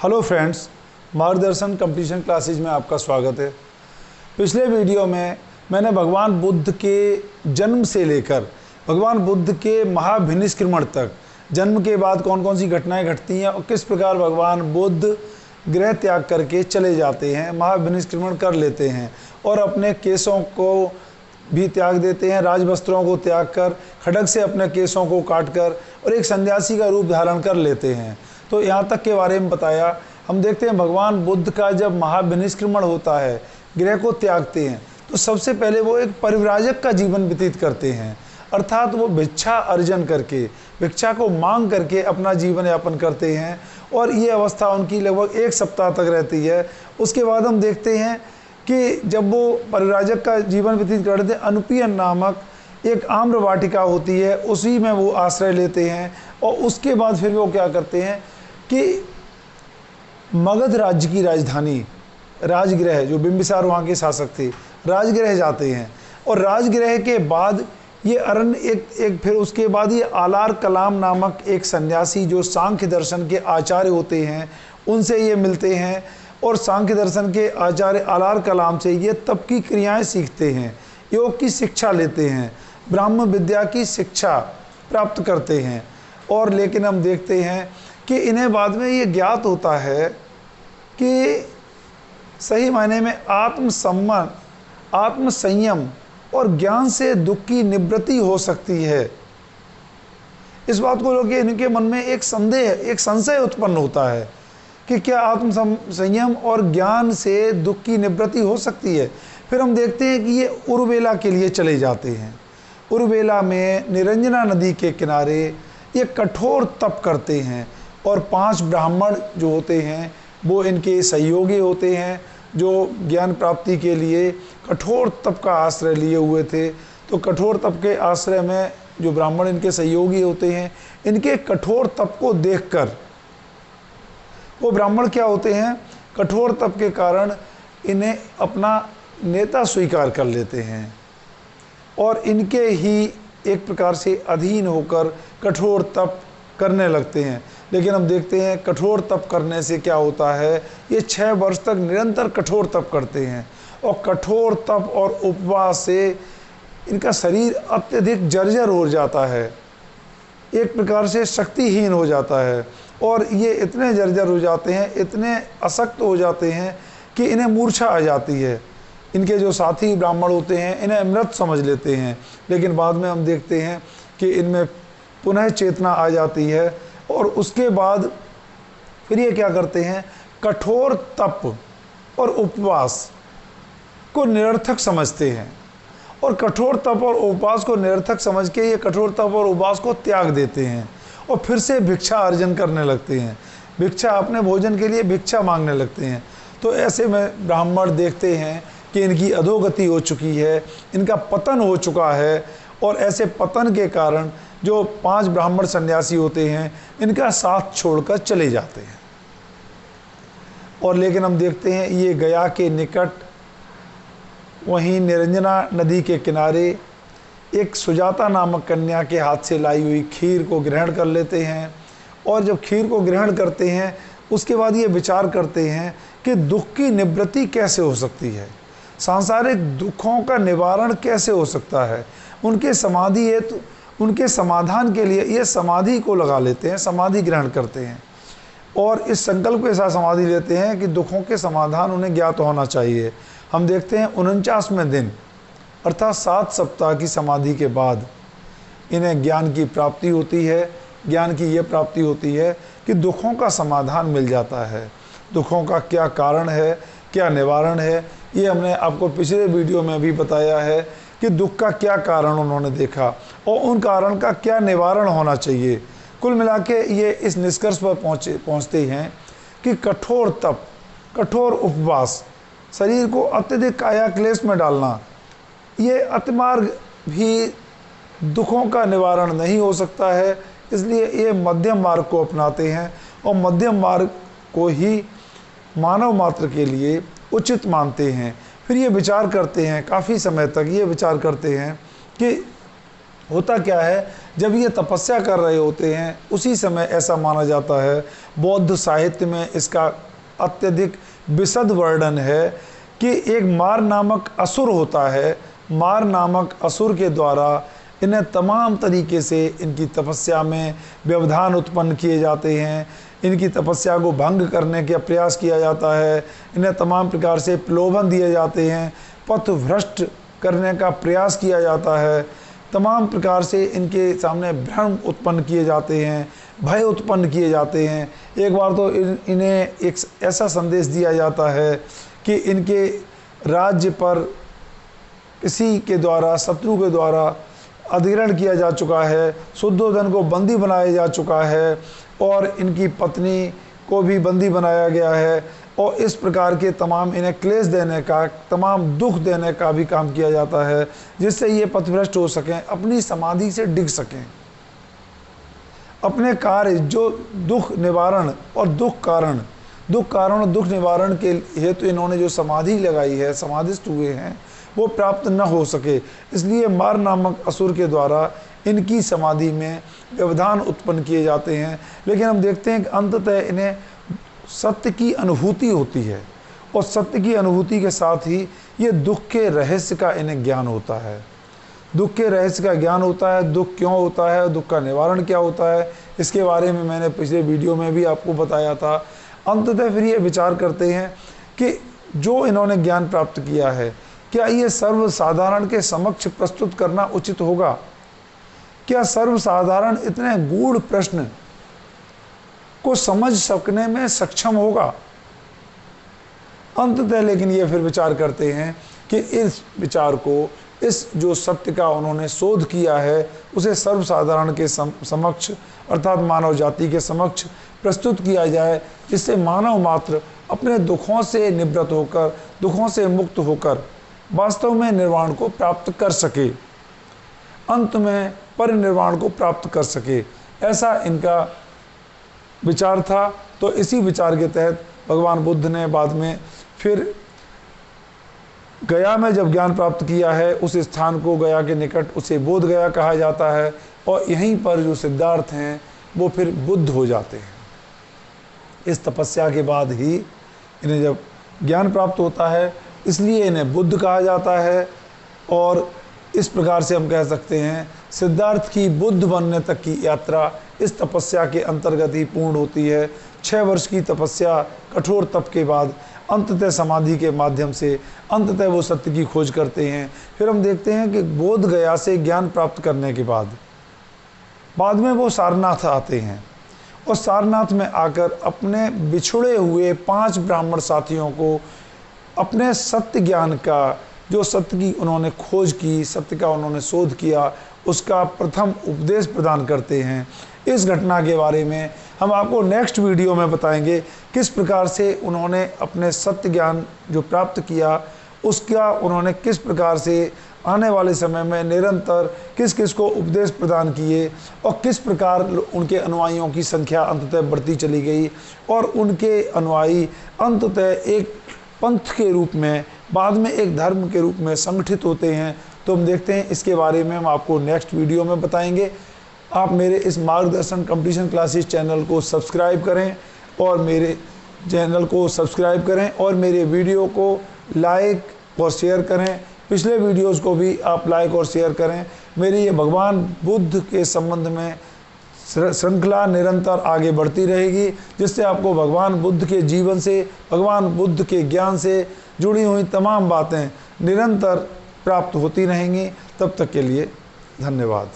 Hello friends, मार्गदर्शन competition classes में आपका स्वागत है। पिछले वीडियो में मैंने भगवान बुद्ध के जन्म से लेकर भगवान बुद्ध के महाभिनिष्क्रमण तक, जन्म के बाद कौन कौन सी घटनाएं घटती हैं और किस प्रकार भगवान बुद्ध गृह त्याग करके चले जाते हैं, महाभिनिष्क्रमण कर लेते हैं और अपने केशों को भी त्याग देते हैं, राजवस्त्रों को त्याग कर, खड्ग से अपने केशों को काट कर और एक सन्यासी का रूप धारण कर लेते हैं। तो यहाँ तक के बारे में बताया। हम देखते हैं भगवान बुद्ध का जब महाभिनिष्क्रमण होता है, गृह को त्यागते हैं, तो सबसे पहले वो एक परिव्राजक का जीवन व्यतीत करते हैं, अर्थात वो भिक्षा अर्जन करके, भिक्षा को मांग करके अपना जीवन यापन करते हैं और ये अवस्था उनकी लगभग 1 सप्ताह तक रहती है। उसके बाद हम देखते हैं कि जब वो परिव्राजक का जीवन व्यतीत करते हैं, अनुपियन नामक एक आम्र वाटिका होती है, उसी में वो आश्रय लेते हैं और उसके बाद फिर वो क्या करते हैं कि मगध राज्य की राजधानी राजगृह, जो बिंबिसार वहाँ के शासक थे, राजगृह जाते हैं और राजगृह के बाद ये अरण्य एक फिर उसके बाद ये आलार कलाम नामक एक सन्यासी जो सांख्य दर्शन के आचार्य होते हैं, उनसे ये मिलते हैं और सांख्य दर्शन के आचार्य आलार कलाम से ये तप की क्रियाएं सीखते हैं, योग की शिक्षा लेते हैं, ब्राह्म विद्या की शिक्षा प्राप्त करते हैं। और लेकिन हम देखते हैं कि इन्हें बाद में ये ज्ञात होता है कि सही मायने में आत्मसम्मान, आत्मसंयम और ज्ञान से दुख की निवृत्ति हो सकती है। इस बात को लेकर इनके मन में एक संशय उत्पन्न होता है कि क्या आत्मसंयम और ज्ञान से दुख की निवृत्ति हो सकती है। फिर हम देखते हैं कि ये उर्वेला के लिए चले जाते हैं। उर्वेला में निरंजना नदी के किनारे ये कठोर तप करते हैं और 5 ब्राह्मण जो होते हैं वो इनके सहयोगी होते हैं, जो ज्ञान प्राप्ति के लिए कठोर तप का आश्रय लिए हुए थे। तो कठोर तप के आश्रय में जो ब्राह्मण इनके सहयोगी होते हैं, इनके कठोर तप को देखकर वो ब्राह्मण क्या होते हैं, कठोर तप के कारण इन्हें अपना नेता स्वीकार कर लेते हैं और इनके ही एक प्रकार से अधीन होकर कठोर तप करने लगते हैं। लेकिन हम देखते हैं कठोर तप करने से क्या होता है, ये 6 वर्ष तक निरंतर कठोर तप करते हैं और कठोर तप और उपवास से इनका शरीर अत्यधिक जर्जर हो जाता है, एक प्रकार से शक्तिहीन हो जाता है और ये इतने जर्जर हो जाते हैं, इतने अशक्त हो जाते हैं कि इन्हें मूर्छा आ जाती है। इनके जो साथी ब्राह्मण होते हैं इन्हें मृत समझ लेते हैं, लेकिन बाद में हम देखते हैं कि इनमें पुनः चेतना आ जाती है और उसके बाद फिर ये क्या करते हैं, कठोर तप और उपवास को निरर्थक समझते हैं और कठोर तप और उपवास को निरर्थक समझ के ये कठोर तप और उपवास को त्याग देते हैं और फिर से भिक्षा अर्जन करने लगते हैं, भिक्षा अपने भोजन के लिए भिक्षा मांगने लगते हैं। तो ऐसे में ब्राह्मण देखते हैं कि इनकी अधोगति हो चुकी है, इनका पतन हो चुका है और ऐसे पतन के कारण जो 5 ब्राह्मण सन्यासी होते हैं इनका साथ छोड़कर चले जाते हैं। और लेकिन हम देखते हैं ये गया के निकट वहीं निरंजना नदी के किनारे एक सुजाता नामक कन्या के हाथ से लाई हुई खीर को ग्रहण कर लेते हैं और जब खीर को ग्रहण करते हैं उसके बाद ये विचार करते हैं कि दुख की निवृत्ति कैसे हो सकती है, सांसारिक दुखों का निवारण कैसे हो सकता है। उनके समाधि है तो उनके समाधान के लिए ये समाधि को लगा लेते हैं, समाधि ग्रहण करते हैं और इस संकल्प के साथ समाधि लेते हैं कि दुखों के समाधान उन्हें ज्ञात होना चाहिए। हम देखते हैं 49वें दिन अर्थात 7 सप्ताह की समाधि के बाद इन्हें ज्ञान की प्राप्ति होती है। ज्ञान की ये प्राप्ति होती है कि दुखों का समाधान मिल जाता है। दुखों का क्या कारण है, क्या निवारण है, ये हमने आपको पिछले वीडियो में भी बताया है कि दुख का क्या कारण उन्होंने देखा और उन कारण का क्या निवारण होना चाहिए। कुल मिला के ये इस निष्कर्ष पर पहुँचते हैं कि कठोर तप, कठोर उपवास, शरीर को अत्यधिक काया क्लेश में डालना, ये अतिमार्ग भी दुखों का निवारण नहीं हो सकता है। इसलिए ये मध्यम मार्ग को अपनाते हैं और मध्यम मार्ग को ही मानव मात्र के लिए उचित मानते हैं। फिर ये विचार करते हैं, काफ़ी समय तक ये विचार करते हैं कि होता क्या है, जब ये तपस्या कर रहे होते हैं उसी समय ऐसा माना जाता है, बौद्ध साहित्य में इसका अत्यधिक विशद वर्णन है कि एक मार नामक असुर होता है। मार नामक असुर के द्वारा इन्हें तमाम तरीके से इनकी तपस्या में व्यवधान उत्पन्न किए जाते हैं, इनकी तपस्या को भंग करने का प्रयास किया जाता है, इन्हें तमाम प्रकार से प्रलोभन दिए जाते हैं, पथ भ्रष्ट करने का प्रयास किया जाता है, तमाम प्रकार से इनके सामने भ्रम उत्पन्न किए जाते हैं, भय उत्पन्न किए जाते हैं। एक बार तो इन्हें एक ऐसा संदेश दिया जाता है कि इनके राज्य पर किसी के द्वारा, शत्रु के द्वारा अधिग्रहण किया जा चुका है, शुद्धोधन को बंदी बनाया जा चुका है और इनकी पत्नी को भी बंदी बनाया गया है, और इस प्रकार के तमाम इन्हें क्लेश देने का, तमाम दुख देने का भी काम किया जाता है, जिससे ये पथभ्रष्ट हो सकें, अपनी समाधि से डिग सकें। अपने कार्य जो दुख निवारण और दुख कारण और दुख निवारण के हेतु इन्होंने जो समाधि लगाई है, समाधिस्थ हुए हैं, वो प्राप्त न हो सके, इसलिए मार नामक असुर के द्वारा इनकी समाधि में व्यवधान उत्पन्न किए जाते हैं। लेकिन हम देखते हैं कि अंततः इन्हें सत्य की अनुभूति होती है, और सत्य की अनुभूति के साथ ही ये दुख के रहस्य का इन्हें ज्ञान होता है। दुख के रहस्य का ज्ञान होता है, दुख क्यों होता है, दुख का निवारण क्या होता है, इसके बारे में मैंने पिछले वीडियो में भी आपको बताया था। अंततः फिर ये विचार करते हैं कि जो इन्होंने ज्ञान प्राप्त किया है, क्या ये सर्वसाधारण के समक्ष प्रस्तुत करना उचित होगा? क्या सर्वसाधारण इतने गूढ़ प्रश्न को समझ सकने में सक्षम होगा? अंततः लेकिन ये फिर विचार करते हैं कि इस विचार को, इस जो सत्य का उन्होंने शोध किया है, उसे सर्वसाधारण के समक्ष अर्थात मानव जाति के समक्ष प्रस्तुत किया जाए, जिससे मानव मात्र अपने दुखों से निवृत्त होकर, दुखों से मुक्त होकर वास्तव में निर्वाण को प्राप्त कर सके, अंत में परिनिर्वाण को प्राप्त कर सके। ऐसा इनका विचार था। तो इसी विचार के तहत भगवान बुद्ध ने बाद में फिर गया में जब ज्ञान प्राप्त किया है, उस स्थान को गया के निकट उसे बोध गया कहा जाता है, और यहीं पर जो सिद्धार्थ हैं वो फिर बुद्ध हो जाते हैं। इस तपस्या के बाद ही इन्हें जब ज्ञान प्राप्त होता है, इसलिए इन्हें बुद्ध कहा जाता है। और इस प्रकार से हम कह सकते हैं सिद्धार्थ की बुद्ध बनने तक की यात्रा इस तपस्या के अंतर्गत ही पूर्ण होती है। 6 वर्ष की तपस्या, कठोर तप के बाद अंततः समाधि के माध्यम से अंततः वो सत्य की खोज करते हैं। फिर हम देखते हैं कि बोध गया से ज्ञान प्राप्त करने के बाद में वो सारनाथ आते हैं, और सारनाथ में आकर अपने बिछुड़े हुए 5 ब्राह्मण साथियों को अपने सत्य ज्ञान का, जो सत्य की उन्होंने खोज की, सत्य का उन्होंने शोध किया, उसका प्रथम उपदेश प्रदान करते हैं। इस घटना के बारे में हम आपको नेक्स्ट वीडियो में बताएंगे, किस प्रकार से उन्होंने अपने सत्य ज्ञान जो प्राप्त किया, उसका उन्होंने किस प्रकार से आने वाले समय में निरंतर किस किस को उपदेश प्रदान किए, और किस प्रकार उनके अनुयायियों की संख्या अंततः बढ़ती चली गई, और उनके अनुयायी अंततः एक पंथ के रूप में, बाद में एक धर्म के रूप में संगठित होते हैं। तो हम देखते हैं, इसके बारे में हम आपको नेक्स्ट वीडियो में बताएंगे। आप मेरे इस मार्गदर्शन कंपटीशन क्लासेस चैनल को सब्सक्राइब करें, और मेरे चैनल को सब्सक्राइब करें, और मेरे वीडियो को लाइक और शेयर करें। पिछले वीडियोस को भी आप लाइक और शेयर करें। मेरी ये भगवान बुद्ध के संबंध में श्रृंखला निरंतर आगे बढ़ती रहेगी, जिससे आपको भगवान बुद्ध के जीवन से, भगवान बुद्ध के ज्ञान से जुड़ी हुई तमाम बातें निरंतर प्राप्त होती रहेंगी। तब तक के लिए धन्यवाद।